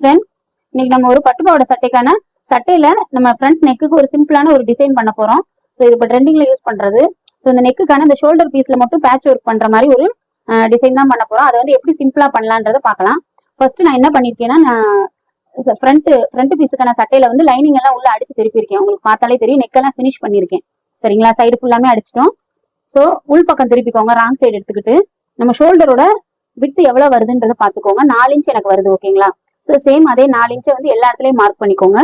Friends, இன்னைக்கு நம்ம ஒரு பட்டுப்பாவோட சட்டைக்கான சட்டையில நம்ம ஃப்ரண்ட் நெக்குக்கு ஒரு சிம்பிளான ஒரு டிசைன் பண்ண போறோம். ஸோ இது இப்போ ட்ரெண்டிங்ல யூஸ் பண்றது. ஸோ இந்த நெக்குக்கான இந்த ஷோல்டர் பீஸ்ல மட்டும் பேட்ச் ஒர்க் பண்ற மாதிரி ஒரு டிசைன் தான் பண்ண போறோம். அதை வந்து எப்படி சிம்பிளா பண்ணலான்றதை பார்க்கலாம். ஃபர்ஸ்ட் நான் என்ன பண்ணிருக்கேன்னா, நான் ஃப்ரண்ட் பீஸுக்கான சட்டையில வந்து லைனிங் எல்லாம் உள்ள அடிச்சு திருப்பியிருக்கேன். உங்களுக்கு பார்த்தாலே தெரியும், நெக்கெல்லாம் ஃபினிஷ் பண்ணிருக்கேன். சரிங்களா, சைடு ஃபுல்லாமே அடிச்சிட்டோம். ஸோ உள் பக்கம் திருப்பிக்கோங்க, ராங் சைடு எடுத்துக்கிட்டு நம்ம ஷோல்டரோட விட்டு எவ்வளவு வருதுன்றதை பார்த்துக்கோங்க. 4 இன்ச் எனக்கு வருது. ஓகேங்களா, ஸோ சேம் அதே 4 இன்ச்சை வந்து எல்லா இடத்துலையும் மார்க் பண்ணிக்கோங்க.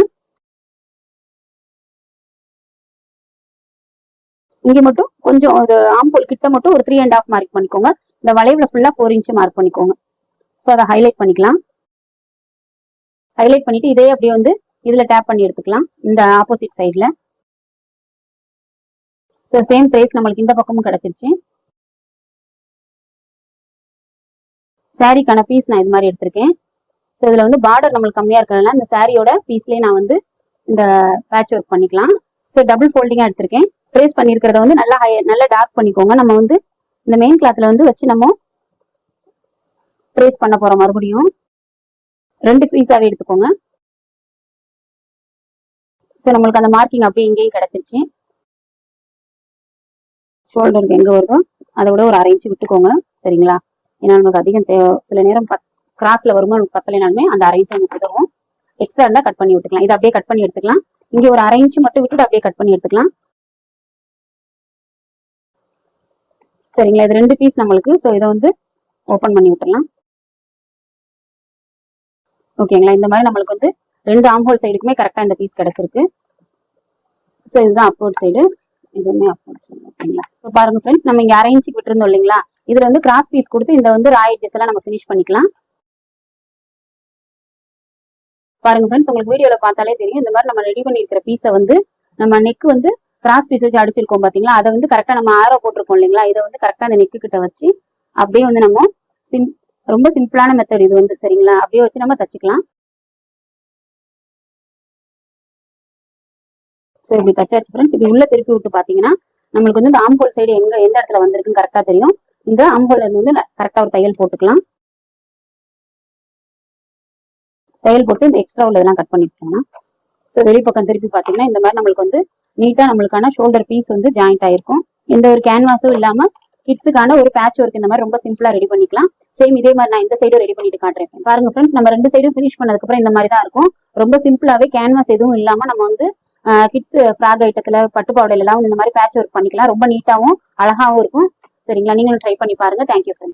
இங்க மட்டும் கொஞ்சம் ஆம்போல் கிட்ட மட்டும் ஒரு 3.5 மார்க் பண்ணிக்கோங்க. இந்த வளைவுல ஃபுல்லா 4 இன்ச் மார்க் பண்ணிக்கோங்க. ஸோ அதை ஹைலைட் பண்ணிக்கலாம். ஹைலைட் பண்ணிட்டு இதே அப்படியே வந்து இதுல டேப் பண்ணி எடுத்துக்கலாம், இந்த ஆப்போசிட் சைட்ல. ஸோ சேம் ட்ரேஸ் நம்மளுக்கு இந்த பக்கமும் கிடைச்சிருச்சு. சாரிக்கான பீஸ் நான் இது மாதிரி எடுத்திருக்கேன். ஸோ இதுல வந்து பார்டர் நம்மளுக்கு கம்மியா இருக்கிறதுனால இந்த சாரியோட பீஸ்லயே நான் வந்து இந்த பேட்ச் ஒர்க் பண்ணிக்கலாம். ஸோ டபுள் ஃபோல்டிங்கா எடுத்திருக்கேன். ட்ரேஸ் பண்ணிருக்கிறத வந்து நல்லா டார்க் பண்ணிக்கோங்க. நம்ம வந்து இந்த மெயின் கிளாத்ல வந்து வச்சு நம்ம ட்ரேஸ் பண்ண போறோம். மறுபடியும் 2 பீஸாவே எடுத்துக்கோங்க. ஸோ நம்மளுக்கு அந்த மார்க்கிங் அப்படியே இங்கேயும் கிடைச்சிருச்சு. ஷோல்டருக்கு எங்க வருதோ அதை விட ஒரு 1/2 இன்ச் விட்டுக்கோங்க. சரிங்களா, ஏன்னா நமக்கு அதிகம் சில நேரம் கிராஸ்ல வருமா நமக்கு பத்தலைனாலுமே அந்த 1/2 இன்ச் நமக்கு உதவும். எக்ஸ்ட்ரா இருந்தா கட் பண்ணி விட்டுக்கலாம். இதை அப்படியே கட் பண்ணி எடுத்துக்கலாம். இங்க ஒரு 1/2 இன்ச் மட்டும் விட்டுட்டு அப்படியே கட் பண்ணி எடுத்துக்கலாம். சரிங்களா, இது 2 பீஸ் நம்மளுக்கு. ஸோ இதை வந்து ஓப்பன் பண்ணி விட்டுலாம். ஓகேங்களா, இந்த மாதிரி நம்மளுக்கு வந்து 2 ஆம்ஹோல் சைடுக்குமே கரெக்டா இந்த பீஸ் கிடைச்சிருக்கு. ஸோ இதுதான் அப்ரோட் சைடு, இதுவுமே அப்ரோட் சைடு. ஓகேங்களா, ஸோ பாருங்க ஃப்ரெண்ட்ஸ், நம்ம இங்க 1/2 இன்ச்சுக்கு விட்டுருந்தோம் இல்லைங்களா, இதுல வந்து கிராஸ் பீஸ் கொடுத்து இந்த வந்து ராய் எட்ஜஸ் எல்லாம் நம்ம ஃபினிஷ் பண்ணிக்கலாம். பாருங்க ஃப்ரெண்ட்ஸ், உங்களுக்கு வீடியோல பார்த்தாலே தெரியும், இந்த மாதிரி நம்ம ரெடி பண்ணிருக்கிற பீஸை வந்து நம்ம நெக் வந்து கிராஸ் பீஸ் வச்சு அடிச்சிருக்கோம் பாத்தீங்களா, அதை வந்து கரெக்டா நம்ம ஆரோ போட்டிருக்கோம் இல்லைங்களா, இதை வந்து கரெக்டா அந்த நெக்கு கிட்ட வச்சு அப்படியே வந்து நம்ம ரொம்ப சிம்பிளான மெத்தட் இது வந்து. சரிங்களா, அப்படியே வச்சு நம்ம தச்சுக்கலாம். ஸோ இப்படி தச்சாச்சு ஃப்ரெண்ட்ஸ். இப்படி உள்ள திருப்பி விட்டு பாத்தீங்கன்னா நம்மளுக்கு வந்து இந்த ஆம்போல் சைடு எந்த இடத்துல வந்திருக்குன்னு கரெக்டா தெரியும். இந்த ஆம்போல் வந்து கரெக்டா ஒரு தையல் போட்டுக்கலாம். தையல் போட்டு இந்த எக்ஸ்ட்ரா உள்ளதெல்லாம் கட் பண்ணிட்டோம்னா, ஸோ வெளிப்பக்கம் திருப்பி பாத்தீங்கன்னா இந்த மாதிரி நம்மளுக்கு வந்து நீட்டா நம்மளுக்கான ஷோல்டர் பீஸ் வந்து ஜாயிண்ட் ஆயிருக்கும். எந்த ஒரு கேன்வாஸும் இல்லாம கிட்ஸுக்கான ஒரு பேட்ச் ஒர்க் இந்த மாதிரி ரொம்ப சிம்பிளா ரெடி பண்ணிக்கலாம். சேம் இதே மாதிரி நான் இந்த சைடும் ரெடி பண்ணிட்டு காட்டுறேன். பாருங்க ஃப்ரெண்ட்ஸ், நம்ம 2 சைடும் ஃபினிஷ் பண்ணதுக்கு அப்புறம் இந்த மாதிரி தான் இருக்கும். ரொம்ப சிம்பிளாவே கேன்வாஸ் எதுவும் இல்லாம நம்ம வந்து கிட்ஸ் ஃப்ராக் ஐட்டத்துல பட்டுப்பாவடையில எல்லாம் இந்த மாதிரி பேட்ச் ஒர்க் பண்ணிக்கலாம். ரொம்ப நீட்டாவும் அழகாவும் இருக்கும். சரிங்களா, நீங்களும் ட்ரை பண்ணி பாருங்க. Thank you friends.